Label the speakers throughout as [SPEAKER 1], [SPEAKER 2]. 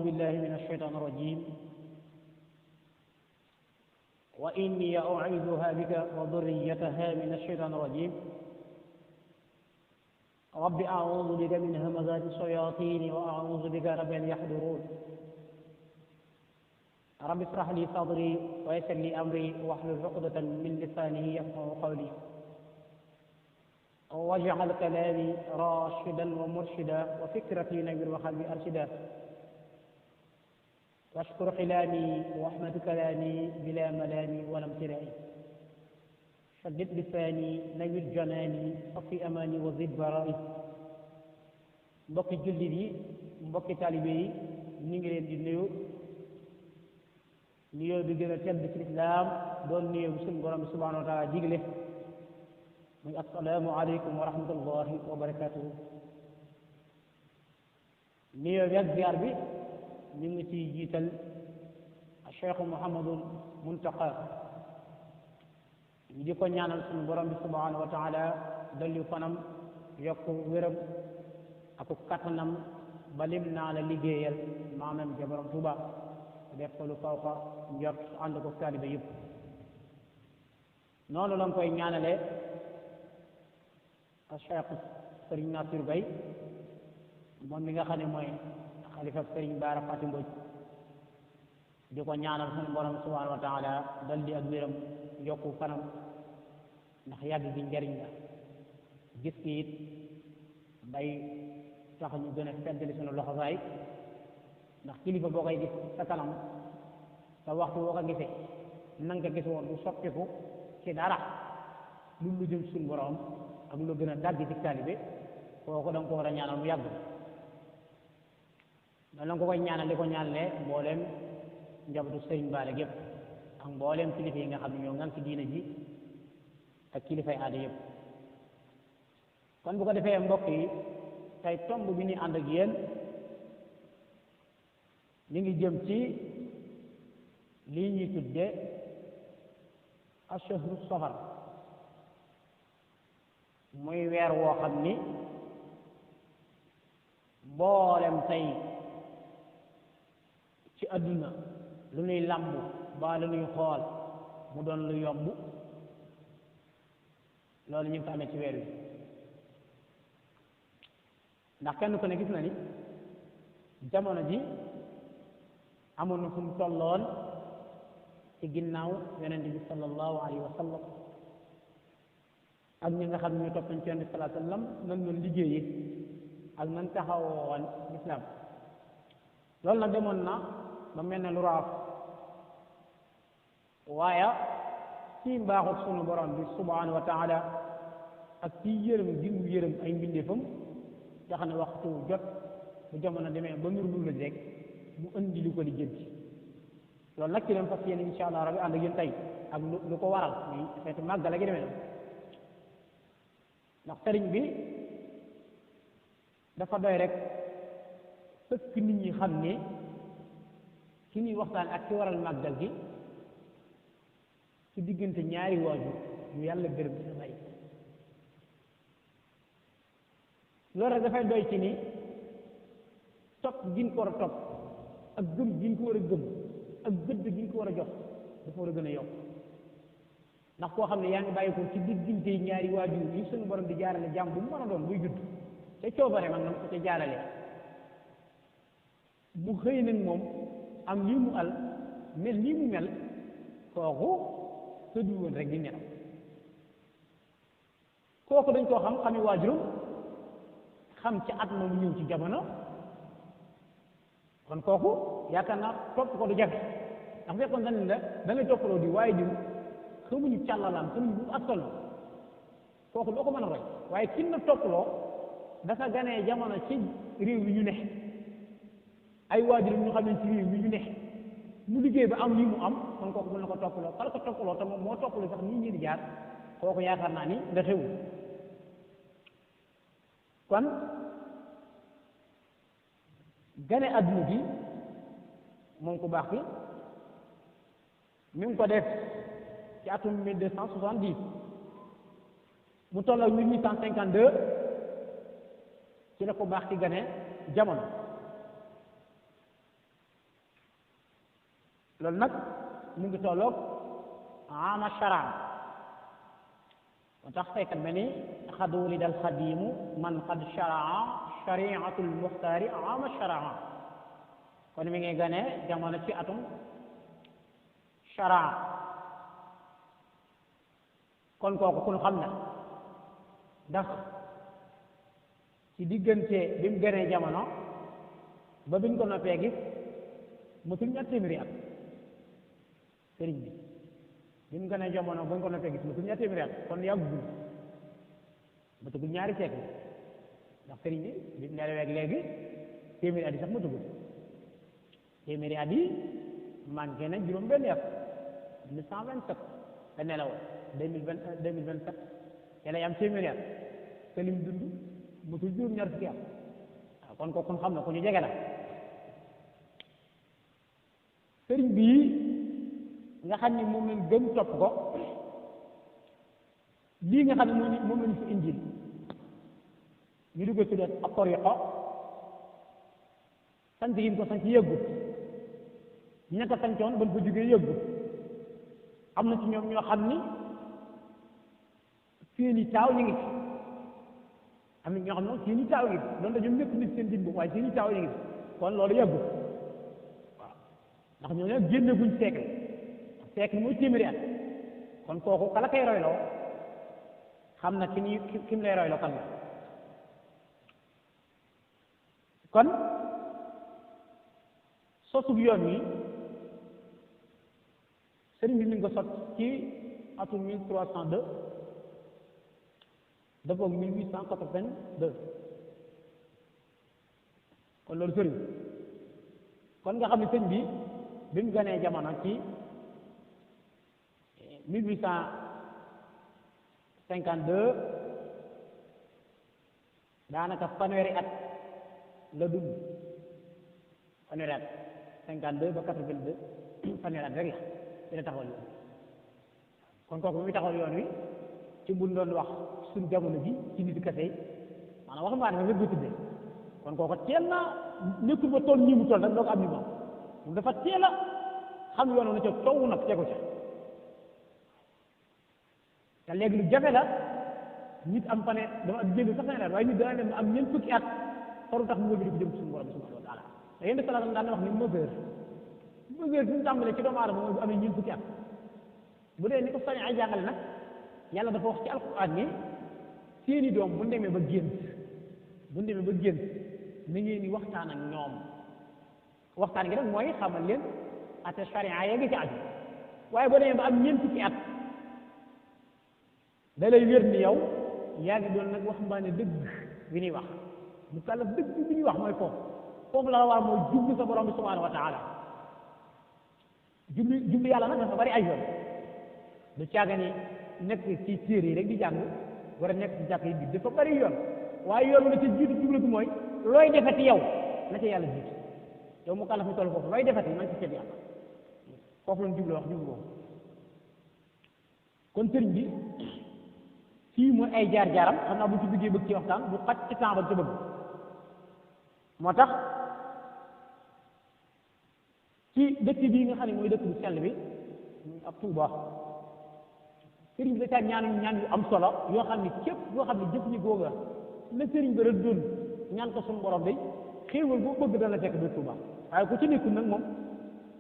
[SPEAKER 1] بالله من الشيطان الرجيم وإني أعيذها بك وذريتها من الشيطان الرجيم رب أعوذ بك من همزات الشياطين وأعوذ بك رب أن يحضرون رب اشرح لي صدري ويسر لي أمري واحلل عقدة من لسانه يفقهوا قولي واجعل كلامي راشدا ومرشدا وفكرتي نوير وقلبي أرشدا واشكر حلامي واحمد كلامي بلا ملامي ولا امترائي شدد لساني نوير جناني صفي أماني وزد برائي mbokki jullit yi mbokki taalibe yi ñu ngi leen di nuyu nuyoo bi gën a tedd ci lislaam doon nuyoo bi suñu borom bi subhanahu wa taala digle muy assalaamu aleykum wa rahmatullahi wa barakatuhu nuyoo bi ak ziar bi ñu ngi ciy jiital cheikh Mouhamadul Muntaqa ñu di ko ñaanal suñu borom bi subhanahu wa taala dolli fanam yokk wéram ak kattanam ba lim naa la liggéeyal maamam ja borom Tuuba def ko lu kaw ka njort ànd ko taalibe yëpp noonu la nga koy ñaanale Cheikh Serigne Nassir Gaye moom mi nga xam ne mooy xalifa Serigne Bara Faty Mbodj di ko ñaanal sunu borom subhanahu wa taala dal di ak wéram yokku fanam ndax yàgg gi njariñ la gis ki it day tax ñu gën a feddali sunu loxo saay ndax kilifa boo koy gis sa kanam sa waxtu boo ko gisee nanga ko gis woon du soppiku ci dara lu jëm suñu borom ak lu gën a dàgg ci taalibe kooku da nga ko war a ñaanal mu yàgg noonu la nga ko koy ñaanal li ko ñaanalee mbooleem njabootu sëriñ Bara gépp ak mbooleem kilifa yi nga xam ne ñoo ngan ci diina ji ak kilifay aada yëpp kon bu ko defee mbokk yi tey tomb bi ni ànd ak yéen li ngi jëm ci lii ñuy tudde ashahru safar muy weer woo xam ni mboolem tey ci àdduna lu nuy làmb ba lu nuy xool mu doon lu yomb loolu ñu ngi ko amee ci weer wi ndax kenn ku ne gis na ni jamono ji amoon na fu mu tolloon ci ginnaaw yonent bi sallallahu alayhi wa sallam ak ñi nga xam ne ñu toppañ ci yonent bi sallallahu alayhi wa sallam nan doon liggéeyi ak nan taxawoon lislaam loolu nag demoon na ba mel ne lu raaf waaye ci mbaaxut sunu borom bi subhanahu wa taala ak ci yërëm gi mu yërëm ay mbindeefam nga xam ne waxtu jot bu jamono demee ba nur lu la rek mu indi lu ko di jënti loolu nag ci leen fas yéene insha allah rabbi ànd ak yéen tey ak lu ko waral muy xeetu màggal gi demee na ndax sëriñ bi dafa doy rek fekk nit ñi xam ne ki ñuy waxtaan ak ci waral màggal gi ci diggante ñaari waajur yu yàlla gërëm ci bari loolu rek dafay doy ci ni topp gin ko war a topp ak gëm gin ko war a gëm ak gëdd gin ko war a jox dafa war a gën a yokk ndax koo xam ne yaa ngi bàyyi ko ci diggante ñaari waajur yi suñu borom di jaarale jàmm bu mu mën a doon buy judd te coobare mag na ko ca jaarale bu xëy nag moom am lii mu al mel lii mu mel kooku tëddu woon rek di nelaw kooku dañ koo xami waajurum xam ci at moom ñëw ci jamono kon kooku yaakaar naa topp ko du jafe ndax fekkoon dañ la da ngay toppaloo di waaye diw xamuñu càllalaam xamuñu bu askan kooku doo ko mën a roy waaye kin na toppaloo dafa ganee jamono ci réew mi ñu ne ay waajurum ñu xam ne ci réew mi ñu ne mu liggéey ba am lii mu am kon kooku mën na ko toppaloo kala ko toppaloo te moom moo toppaloo sax nii ñi di jaar kooku yaakaar naa ni nga xewul kon gane adduna bi moom ku baax ki mi ngi ko def ci atum 1270 mu toll ak 1852 ci la ko baax ki gane jamono loolu nag mu ngi tolloog ama sharaa moo tax faykat ba ni xad wulida al xadimu man qad sharaa shariatul muxtaari ama sharaa kon mi ngi gane jamono ci atum sharaa kon kooku kun xam na ndax ci diggante bi mu gënee jamono ba biñ ko noppee gis mosul ñaar téeméeri at sëriñ bi mu gënee jamono ba ñu ko noppee gis mosul ñaar téeméeri at kon yàggul matugul ñaari siècle ndax sëriñ bi mu nelawee ak léegi téeméeri at yi sax matugul téeméeri at yi manqué na juróom benn at 1927 la nelaw 2027 te lay am téeméeri at te lim dund mosul juróom ñaar fukki at waaw kon ko kon xam na ku ñu jege la sëriñ bii nga xam ni moom lañ gën topp ko lii nga xam ne moom lañu fi injil ñu dugg ci doon ak tariqa sant yi ko sant yëggut ña ko sancoon ba fa jógee yëggut am na ci ñoom ñoo xam ni seeni taaw ñu ngi fi am na ñoo xam ne seeni taaw ñu ngi fi doon dañu nekk nit seen dimb waaye seeni taaw ñu ngi fi kon loolu yëggut waaw ndax ñoo ne génne guñ siècle mooy téeméeri at kon kooku kala koy royloo xam na ki mu lay royloo kan la kon sosug yoon wi sëriñ bi mi ngi ko sot ci atum 1302 dafoog 1882 kon loolu sëriñ kon nga xam ne sëriñ bi mu ganee jamono ci 1852 daanaka fanweeri at la dund fanweeri at 52 ba 82 fanweeri at rek la ci la taxawal yoon kon kooku muy taxawal yoon wi ci buñ doon wax suñ jamono ji ci nit kese yi maanaam wax maa ne nga tuddee kon kooku teel na nekkul ba toll ñi mu toll rek doo ko am ni moom dafa teel a xam yoon na ca coow nag tegu ca te léegi lu jafe la nit am fa ne dama jënd sax na waaye nit dana dem am ñeent fukki at faru tax mu wëlbi di ko jëm suñu borom subhanahu wa taala te yéen salaam daan wax ni mesure fi mu tàmbalee ci doomu aadama mooy bu amee ñeent fukki at bu dee ni ko sañ ay jàngale nag yàlla dafa wax ci alquran ni seeni doom bu demee ba génn ni ngeen di waxtaan ak ñoom waxtaan gi rek mooy xamal leen ate charia yaa ngi ci aju waaye boo demee ba am ñeent fukki at da lay wér ni yow yaa ngi doon nag waxambaane dëgg bi ñuy wax mu kàllaf dëgg bi ñuy wax mooy foofu la war mooy jublu sa borom bi subhanahu wa taala jublu yàlla nag dafa bari ay yoon du caaga ni nekk ci téere yi rek di jàng war a nekk ci jàkk yi bi dafa bari yoon waaye yoon la ca jiitu jublu bi mooy looy defati yow na ca yàlla jiitu yow mu kàllaf mi toll foofu looy defati na ci seet yàlla foofu lañ jublu wax jublu boobu kon sëriñ bi fii mooy ay jaar-jaaram xam naa bu ci bëggee bëgg ci waxtaan bu xaj ci temps ba ci bëgg moo tax ci dëkk bii nga xam ne mooy dëkk bu sell bi ab Tuuba sëriñ bi da caa ñaan yu am solo yoo xam ne képp boo xam ne jëfandikoo nga la sëriñ bi rëddoon ñaan ko suñu borom day xéewal boo bëgg dana fekk biir Tuuba waaye ku ci nekkul nag moom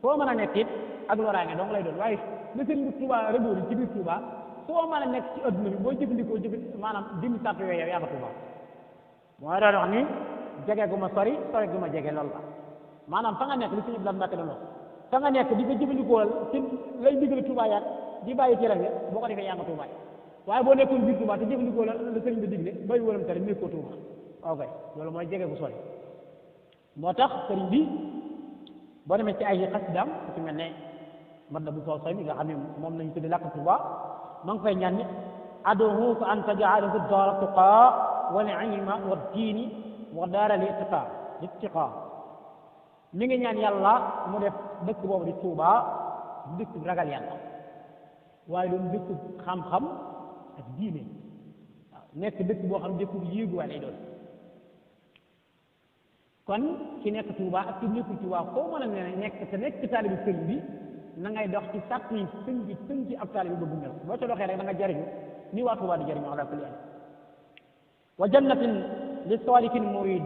[SPEAKER 1] foo mën a nekk it ak loraange dong lay doon waaye la sëriñ bi Tuuba rëddoon ci biir Tuuba foo mën a nekk ci adduna bi boo jëfandikoo maanaam dimi sart yooyu yow yaa nga Tuuba mooy doon wax ni jege gu ma sori gu ma jege loolu la maanaam fa nga nekk li suñu blan Mbàkke doon wax fa nga nekk di ko jëfandikoo ci lay digal Tuuba yaat di bàyyi tere bi boo ko defee yaa nga Tuuba waaye boo nekkoon biir Tuuba te jëfandikoo la sëriñ bi digle bàyyi wëlam tere nekkoo Tuuba ok loolu mooy jege gu sori moo tax sëriñ bi boo demee ci ay xasidaam ci mel ne mat na bu soo soy mi nga xam ne moom lañu tuddi làkk Tuuba ma ngi fay ñaan ni aduhu fa an tajaalahu daara tuqa wal ilma wa diini wa daara li ittiqa mi ngi ñaan yàlla mu def dëkk boobu di Tuuba dëkk ragal yàlla waaye doon dëkk xam-xam ak diine waaw nekk dëkk boo xam dëkk bu yéeguwaay lay doon kon ki nekk Tuuba ak ki nekkul Tuuba foo mën a nekk te nekk taalibi sëriñ bi na ngay dox ci sàtt yi sëñ ci ab taalibe bi bëgg mel boo ca doxee rek da nga jariñu ni waa Tuubaa di jariñu ala kulli haal wa jannatin li salikin murid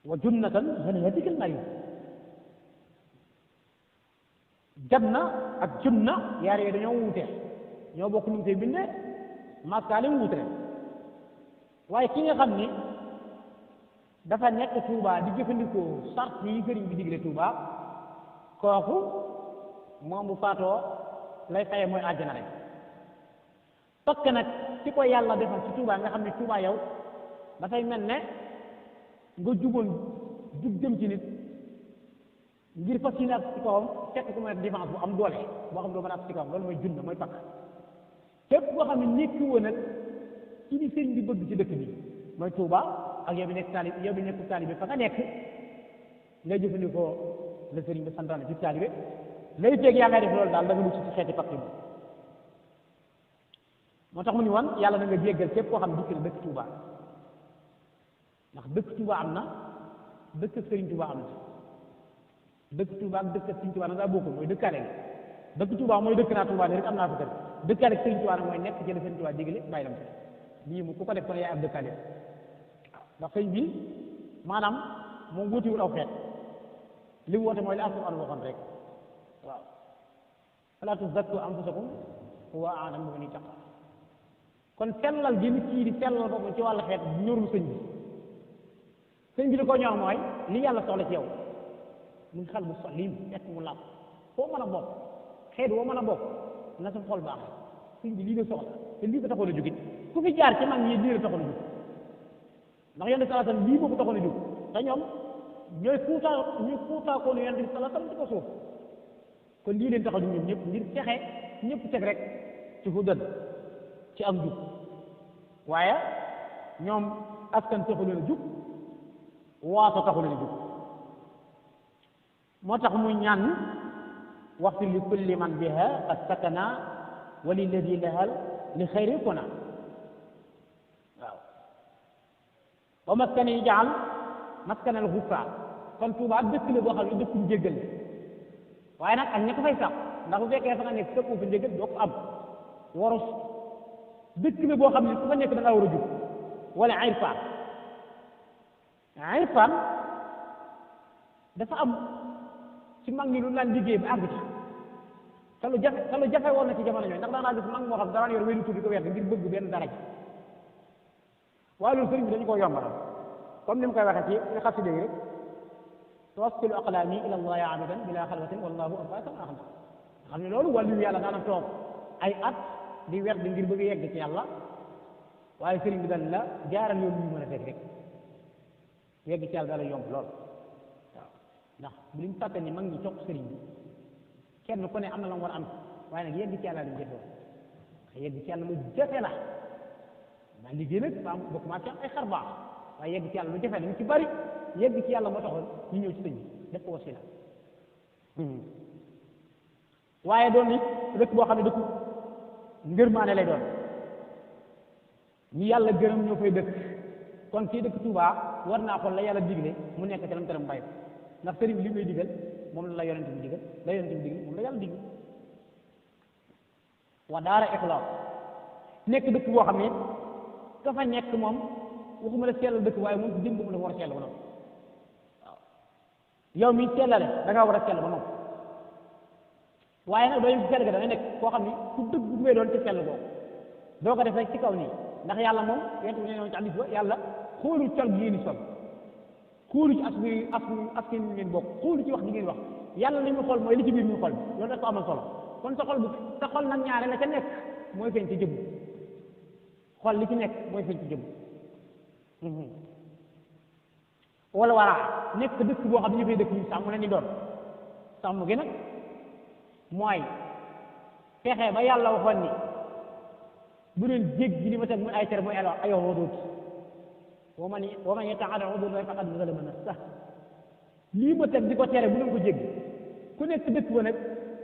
[SPEAKER 1] wa junnatan man hadikal marid janna ak junna yaar yooyu dañoo wuute ñoo bokk nu mu koy bindee maskaali wuute waaye ki nga xam ni dafa nekk Tuubaa di jëfandikoo sart yi sëriñ bi digle Tuubaa kooku moom bu faatoo lay faye mooy àjjana rek parce que nag ci ko yàlla defal ci Tuubaa nga xam ne Tuubaa yow dafay mel ne nga jugoon jug jëm ci nit ngir fas yéene ak ci kawam fekk ku may défense bu am doole boo xam ne doo mën a ak ci kawam loolu mooy junna mooy pakk képp koo xam ne nekk woon nag ci ni sëriñ bi bëgg ci dëkk bi mooy Tuubaa ak yow bi nekk taalib yow bi nekk taalibe fa nga nekk ngay jëfandikoo la sëriñ bi santaane ci taalibe lay teeg yaa ngay def loolu daal da nga mucc ci xeeti pakk bi moo tax mu ni woon yàlla na nga jéggal képp koo xam ne dikk na dëkk Tuubaa ndax dëkk Tuubaa am na dëkk sëriñ Tuubaa am na dëkk Tuubaa ak dëkk sëriñ Tuubaa nag daa bokkul mooy dëkkaale gi dëkk Tuubaa mooy dëkk naa Tuubaa ne rek am naa fa kër dëkkaale ak sëriñ Tuubaa nag mooy nekk ci la sëriñ Tuubaa digle bàyyi lam lii mu ku ko def kon yaay ab dëkkaale ndax sëñ bi maanaam moom wóotiwul aw xeet li mu woote mooy li Alxuraan waxoon rek waaw falaa tuzakku anfusakum huwa a'lamu biman ittaqaa kon sellal gi nit kii di sellal boppam ci wàllu xeet ñorul sëñ bi li ko ñor mooy li yàlla soxla ci yow mu ngi xal bu salim fekk mu laab foo mën a bokk xeet woo mën a bokk na sa xol baax sëñ bi lii la soxla te lii ko taxoon a jógit ku fi jaar ci mag ñi lii la taxoon a jóg ndax yonent bi sallallahu alayhi wasallam lii moo ko taxoon a jóg te ñoom ñooy fuutaakoonu yonent bi sallallahu alayhi wasallam ci ko suuf kon lii leen tax a jóg ñoom ñëpp ngir fexe ñëpp teg rek ci hudan ci am jub waaye ñoom askan taxu leen a jub waaso taxu leen a jub moo tax muy ñaan waxtu li kulli man biha qad sakana wa lilladi lahal li xayri kuna waaw wa maskani jaal maskanal xufraan kon Tuubaa dëkk la boo xam ne dëkkum jéggal waaye nag ak ña ko fay sax ndax bu fekkee fa nga nekk fekku fa njéggal doo ko am warus dëkk la boo xam ne ku fa nekk da ngaa war a jub wala irfaan dafa am ci mag ñi lu naan liggéey ba àgg ci te lu jafe woon na ci jamono ñooy ndax daanaa gis mag moo xam dara yor wéy tuuti ko wert ngir bëgg benn dara ci waaye loolu sëriñ bi dañu ko yombalal comme ni mu koy waxee ci xasida yi rek tuwassilu aqlaami ila allahi abidan bila xalwatin wallahu abaka axna xam ne loolu wàllu yàlla daana toog ay at di wert di ngir bëgg yegg ci yàlla waaye sëriñ bi dal la jaaral yoon ñu mën a fekk rek yegg ci yàlla dala yomb lool waaw ndax bu limu fàtte ni mag ñi topp sëriñ bi kenn ku ne am na la mu war a am waaye nag yegg ci yàlla lu jafe yegg ci yàlla lu jafe la maa liggéey nag ba am bokk maa ci am ay xar baax waaye yegg ci yàlla lu jafe la ñu ci bari yegg ci yàlla moo taxoon ñu ñëw ci sëñ bi def ko wasila waaye doon ni dëkk boo xam ne dëkku ngërmaane lay doon ñu yàlla gërëm ñoo fay dëkk kon kii dëkk Tuubaa war naa xool la yàlla digle mu nekk ci lam teram bay ndax sëriñ bi li muy digal moom la yonent bi digal la yonent bi digal moom la yàlla digal wa daara ixlaas nekk dëkk boo xam ne ka fa nekk moom waxuma la sellal dëkk waaye moom jëm boobu la war a sell ba noppi waaw yow mi sellale da ngaa war a sell ba noppi waaye nag doo yem ci sell ga da ngay nekk koo xam ne ku dëgg bu ngay doon ci sell boobu doo ko def rek ci kaw nii ndax yàlla moom yonent bi nee noon ci hadiis ba yàlla xoolul col gi ngeen di sol xoolu ci askan ngeen bokk xoolu ci wax di ngeen wax yàlla li ñu xool mooy li ci biir ñu xol bi loolu rek ko amal solo kon sa xol nag ñaare la ca nekk mooy feeñ ci jëmm xol li ci nekk mooy feeñ ci jëmm wala waraa nekk dëkk boo xam ne ñu fay dëkk ñu sàmm leen di doon sàmm gi nag mooy fexe ba yàlla waxoon ni bu leen jéggi li ma teg muy ay tere muy ay xuduud wa man yata'adda xuduudallahi faqad zalama nafsahu lii ma teg di ko tere bu leen ko jéggi ku nekk dëkk ba nag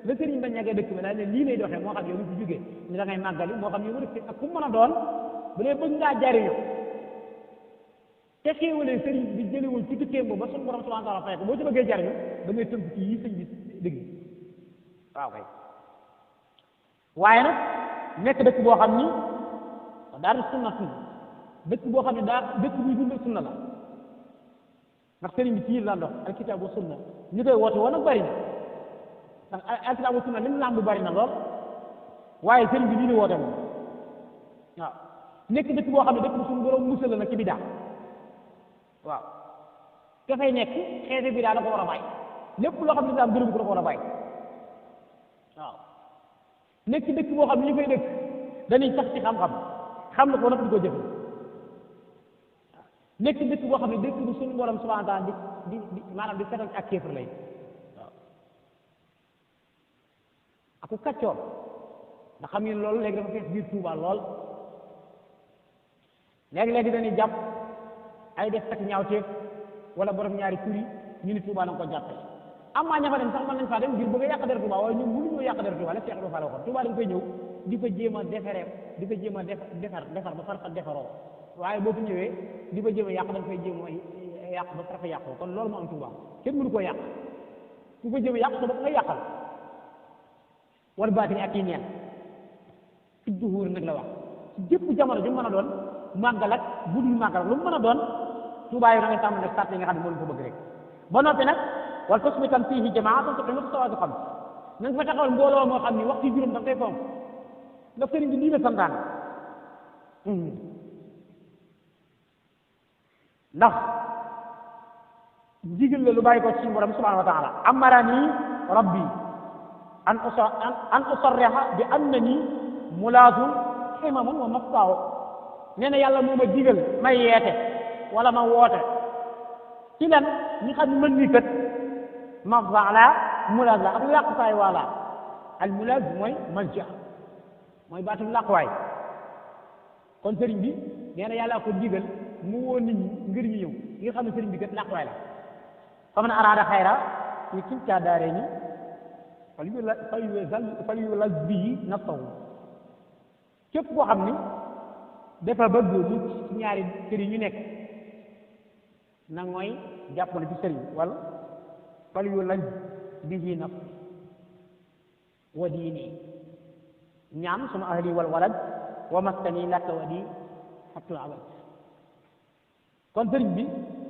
[SPEAKER 1] la sëriñ ba ñagee dëkk ba daal ne lii lay doxee moo xam yow lu fi jógee ni da ngay màggali moo xam yow dëkk ak ku mën a doon bu dee bëgg ngaa jariñu te xéewalee sëriñ bi jëlewul ci tukkeem boobu ba suñu borom subhanahu wa taala fay ko boo ci bëggee jariñu da ngay tënk ci yi sëñ bi dëgg waaw kay waaye nag nekk dëkk boo xam ni daal sunna dëkk boo xam ne daa dëkk buy dundal sunna la ndax sëriñ bi ci la ndox alkitaab wa sunna ñu koy woote woon nag bari na ndax alkitaab wa sunna li mu lamb bari na lool waaye sëriñ bi lii la woote moom waaw nekk dëkk boo xam ne dëkk bu suñu borom musal la nag ci bidaa waaw ka fay nekk xeeti bidaa da ko war a bàyyi lépp loo xam ne daal gërëm ko da ko war a bàyyi waaw nekk dëkk boo xam ne ñu fay dëkk dañuy sax ci xam-xam xam na ko nag di ko jëfe nekk dëkk boo xam ne dëkk bu suñu borom subhanahu wa taala di maanaam di setal ak kéefar lay waaw aku kaccoor ndax xam ngeen loolu léegi dafa fees biir Tuuba lool léegi-léegi dañuy jàpp ay def tak ñaawteef wala borom ñaari turi ñu ni Tuuba na ko jàppe amaa ña fa dem sax mën nañ faa dem ngir bëgg a yàq der Tuuba waaye ñun mënuñoo yàq der Tuuba la Cheikh Ibrahima Fall waxoon Tuuba dañ koy ñëw di ko jéem a defaree di ko jéem a defar ba far defaroo waaye boo fi ñëwee di ko jéem a yàq dañ koy jéem a yàq ba far fa yàqoo kon loolu moo am Tuuba kenn mënu koo yàq ku ko jéem a yàq sa bopp nga yàqal wal baatini ak yi neen fi duhuur nag la wax ci jëpp jamono ju mën a doon màggal ak budul màggal lu mu mën a doon Tuuba yi da ngay sàmm nag sàtt yi nga xam ne moo ko bëgg rek ba noppi nag wal tusbitan fiihi jamaatan tuqiimu salawaati xam na nga fa taxawal mbooloo moo xam ni waxtu juróom da nga koy fonk ndax sëriñ bi lii la santaan ndax ndigal la lu bàyyi ko ci borom subhanahu wa taala amarani rabbi an usarriha bi annani mulaazun himamun wa mafsaaw nee na yàlla moo ma digal may yeete wala ma woote ci lan ñi xam ne mën ni kat mafsaa la mulaaz la ak làqusaay wala al mulaaz mooy malja mooy baatu làquwaay kon sëriñ bi nee na yàlla ko digal mu woo nit ñi ngir ñu ñëw ñi nga xam ne sëriñ bi kat làquwaay la fa man araada xayra fi kiltaa daarayni falyulaz bihi nafsahu képp koo xam ni dafa bëgg mu ci ñaari kër yi ñu nekk na mooy jàpp na ci sëriñ wala falyulaz bihi nafs wa diini ñaam suma ahli wal walad wa maskani laka wa di xattul abad kon sëriñ bi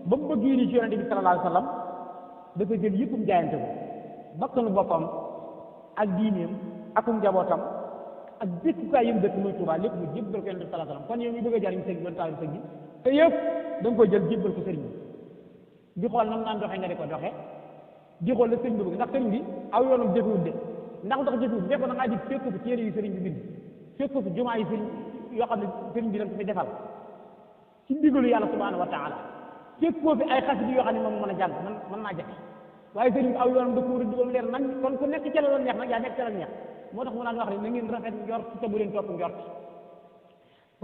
[SPEAKER 1] ba mu bëgg yi ci yonente bi sallallahu alayhi wa sallam dafa jël yëppum jaayante ko bakkanu boppam ak diineem akum njabootam ak dëkkukaay yëm dëkk muy Tuubaa lépp mu jébbal ko yonente bi sallallahu alayhi wa sallam kon yow ñu bëgg a jariñ sëñ bi doon taayu sëñ bi te yëpp da nga koy jël jébbal ko sëriñ bi di xool nam naan doxee nga di ko doxee di xool la sëriñ bi bëgg ndax sëriñ bi aw yoonam jëfewut de ndax ndox jëfewut fekk da ngaa di fekk ko téere yi sëriñ bi bind fekk ko jumaa yi sëriñ yoo xam ne sëriñ bi dañ ko fi defal ci ndigalu yàlla subhanahu wa taala fekk koo fi ay xasida yoo xam ne moom mën a jàng mën naa jafe waaye sëriñ bi aw yoonam da ko war a dugal leer nañ kon ku nekk ca la doon neex nag yaa nekk ca la neex moo tax mu naan wax ne na ngeen rafet njort te bu leen topp njort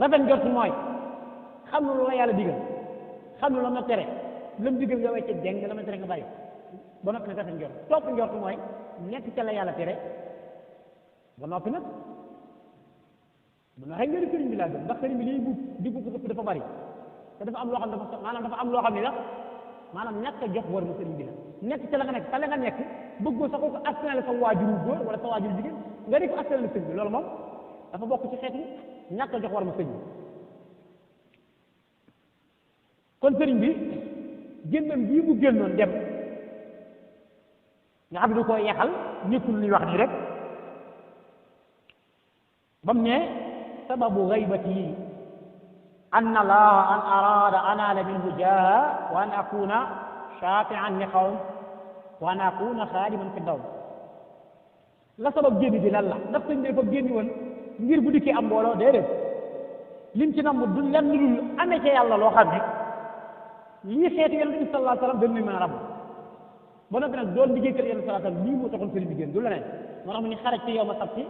[SPEAKER 1] rafet njort mooy xam lu la yàlla digal xam lu la ma tere la mu digal nga wecce deng la ma tere nga bàyyi ba noppi nag rafet njort topp njort mooy nekk ca la yàlla tere ba noppi nag bu na xëy nga di sëriñ bi laa gëm ndax sëriñ bi liy buub di ko ëpp dafa bari te dafa am loo xam dafa maanaam dafa am loo xam ne la maanaam ñàkk a jox war mu sëriñ bi la nekk ca la nga nekk ca la nga nekk bëggoo sax ko askanale sa waajuru góor wala sa waajuru jigéen nga di ko askanale sëriñ bi loolu moom dafa bokk ci xeetu ñàkk a jox war mu sëriñ bi kon sëriñ bi génnam bii mu génnoon dem nga xam ne du koy yaxal nekkul luy wax nii rek ba mu ne sababu gaybati an allaha an arada anaala minhu jaaha wa an akuna shafian li qawm wa an akuna xaadiman fi daw la sabab génn bi lan la ndax sëñ bi dafa génni woon ngir bu dikkee am mbooloo déedéet lim ci nam du lenn lu amee ca yàlla loo xam ne lii xeetu yonent bi sallallahu alayhi wa sallam dañ mën a rab ba noppi nag doon liggéey kër yonent sallallahu alayhi wa sallam lii moo taxoon sëriñ bi génn du leneen moo tax mu ni xaraj ci yawma sabti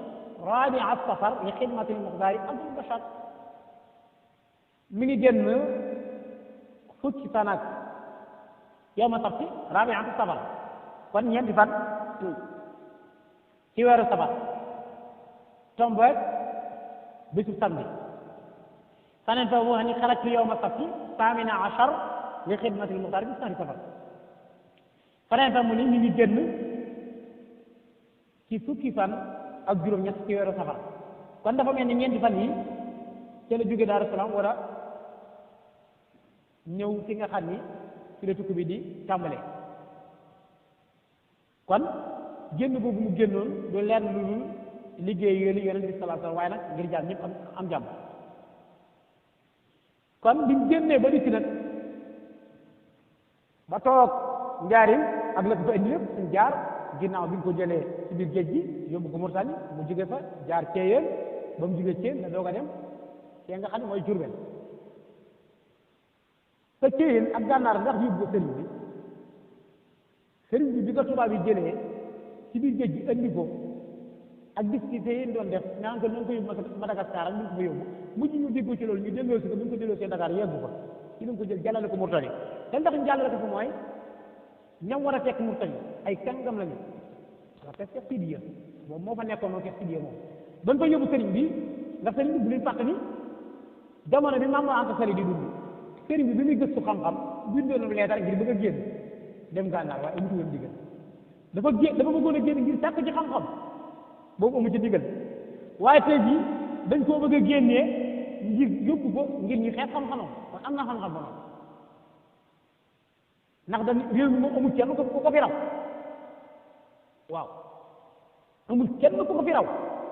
[SPEAKER 1] rabi'a safar li xidmati l-muxtaari abdul bashar mi ngi génn fukki fan ak yawma sabti rabi'a safar kon ñeenti fan ci weeru safar tombeek bisu samedi faneen fa mu wax ni xaraj ci yawma sabti samina ashar li xidmati l-muxtaari bi sahri safar faneen fa mu ni mi ngi génn ci fukki fan ak juróom-ñett ci weeru safar kon dafa mel ni ñeenti fan yi ca la jóge Daaru Salaam wala ñëw fi nga xam ni ci la tukki bi di tàmbalee kon génn boobu mu génnoon du lenn lu dul liggéey yooyu yonent bi sallallahu alayhi wasallam waaye nag ngir jaam ñëpp am jàmm kon biñ génnee ba dikk nag ba toog njaarim ak la ko fa indi yëpp suñ jaar ginnaaw bi ñu ko jëlee ci biir géej gi yóbbu ko Mauritanie mu jóge fa jaar Thiéyène ba mu jóge Thiéyène la doog a dem te nga xam ne mooy Diourbel te Thiéyène ak gànnaar ndax yóbbu ko sëriñ bi bi ko tubaab yi jëlee ci biir géej gi andi ko ak discuté yi doon def naan ko nañ ko yóbbu Madagascar ak ñu ko fa yóbbu mujj ñu déggoo ci loolu ñu delloo si ko bu ñu ko delloo see Dakar yeggu ko ci lañ ko jël jàllale ko Mauritanie te ndax ñu jàllale ko fa mooy ñam war a fekk Mauritanie ay kàngam lañu waaw te Cheikh Sidiya moom moo fa nekkoon moom Cheikh Sidiya moom bañ fa yóbbu sëriñ bi ndax sëriñ bi bu leen fàtte ni jamono bi Maam Mor Anta Sali di dund sëriñ bi muy gëstu xam-xam bindoon na leetar ngir bëgg a génn dem gànnaar waaye amutu woon digal dafa bëggoon a génn ngir sàkk ci xam-xam boobu amu ci digal waaye tey jii dañ koo bëgg a génnee ngir yóbbu ko ngir ñu xeet xam-xamam kon am na xam-xam ba noonu ndax dañ réew mi moom amul kenn ku ko fi raw waaw amul kenn ku ko fi raw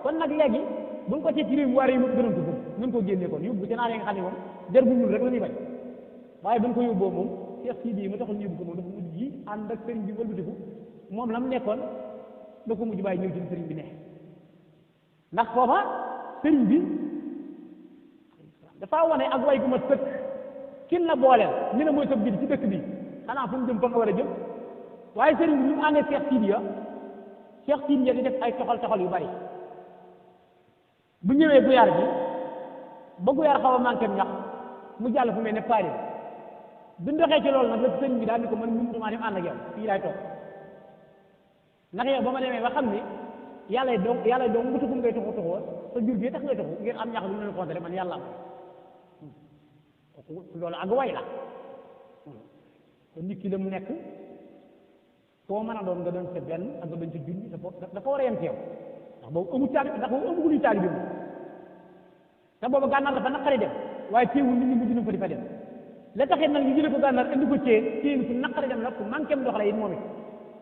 [SPEAKER 1] kon nag léegi buñ ko ci réew mi waa réew mi gënoon ko gën nañ koo génnee kon yóbbu ci naar yi nga xam ne moom jar bu ñuul rek la ñuy bañ waaye buñ ko yóbboo moom Cheikh Sidi ma taxul ñu yóbbu ko moom dafa mujj ji ànd ak sëriñ bi wëlbatiku moom la mu nekkoon da ko mujj bàyyi ñëw ci sëriñ bi ne ndax foofa sëriñ bi dafa wane ak way gu ma sëkk kin la booleel ñu ne mooy sab bi ci dëkk bi xanaa fu mu jëm fa nga war a jëm waaye sëriñ bi ñu àndee Cheikh Sidiya di def ay toxal yu bari bu ñëwee guyaar bi ba guyaar xaw a manqué ñax mu jàll fu mel ne Paris bi ñu doxee ci loolu nag la sëriñ bi daal ni ko man mënutuma dem ànd ak yow fii laay toog ndax yow ba ma demee ba xam ni yàlla doon mu tuxum ngay tuxoo sa jur gi tax ngay tuxu ngir am ñax lu leen contré man yàlla am loolu ak way la nit ki la mu nekk foo mën a doon nga doon sa benn ak nga doon sa junni dafa war a yem ci yow ndax boobu amul taalibe ndax boobu amul taalibe bi te boobu gànnaar dafa naqari dem waaye teewul nit ñi mujj na fa di fa dem la taxit nag ñu jëlee ko gànnaar indi ko Thiéyène fu naqari dem la ku manqué ndox la it moom it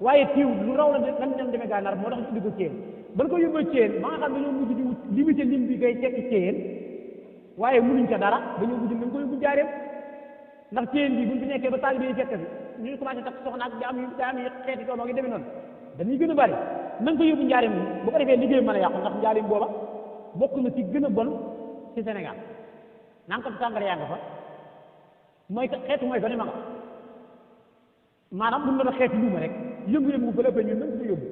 [SPEAKER 1] waaye teewul lu raw la lan dem demee gànnaar moo tax ñu indi ko Thiéyène ban ko yóbboo Thiéyène ba nga xam dañoo mujj di wut limité lim bi ngay tekki Thiéyène waaye mënuñ ca dara dañoo mujj nañ ko yóbbu Njaaréem ndax Thiéyène bi buñ fi nekkee ba taalibe yi fekk fi ñu commencé takk soxna ak daa am xeeti doom ak demee noonu dañuy gën a bari nañ ko yóbbu Njaaréem bu ko defee liggéey mën a yàqu ndax Njaaréem booba bokk na ci gën a bon ci Sénégal naan ko sàngara yaa nga fa mooy xeetu mooy ko ni ma nga maanaam buñ la xeetu luuma rek yëngu-yëngu bu ëppee ñun nañ ko yóbbu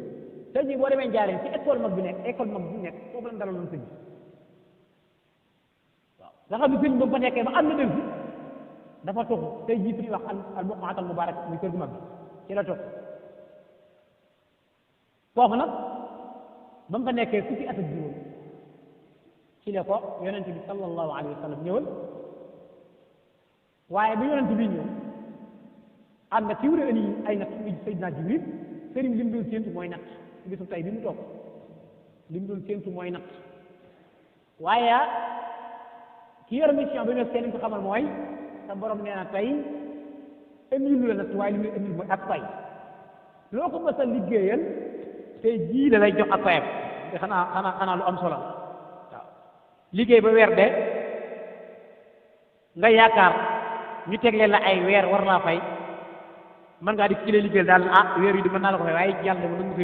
[SPEAKER 1] tey jii boo demee Njaaréem ci école mag bi nekk foofu lañ dalaloon sëñ waaw nga xam ne sëñ ba mu fa nekkee ba am na dem dafa toxu tey jii fi ñuy wax al buqaatal mubaarak muy kër gu mag bi ci la tox foofu nag ba mu fa nekkee fukki at ak juróom ci la ko yonent bi sallallahu alayhi wa sallam ñëwal waaye ba yonent bi ñëw ànd na ci wure ani ay natt muy Seydina Jibril sëriñ li mu doon séentu mooy natt ci bisu tey bi mu toog li mu doon séentu mooy natt waaye ki yor mission bi nekk seen ko xamal mooy sa borom nee na tey indil la natt waaye li muy indil mooy ak fay loo ko mës a liggéeyal tey jii la lay jox ak fayam te xanaa lu am solo waaw liggéey ba weer de nga yaakaar ñu tegle la ay weer war laa fay mën ngaa di ci lay liggéeyal daal weer yi di mën naa la ko fay waaye yàlla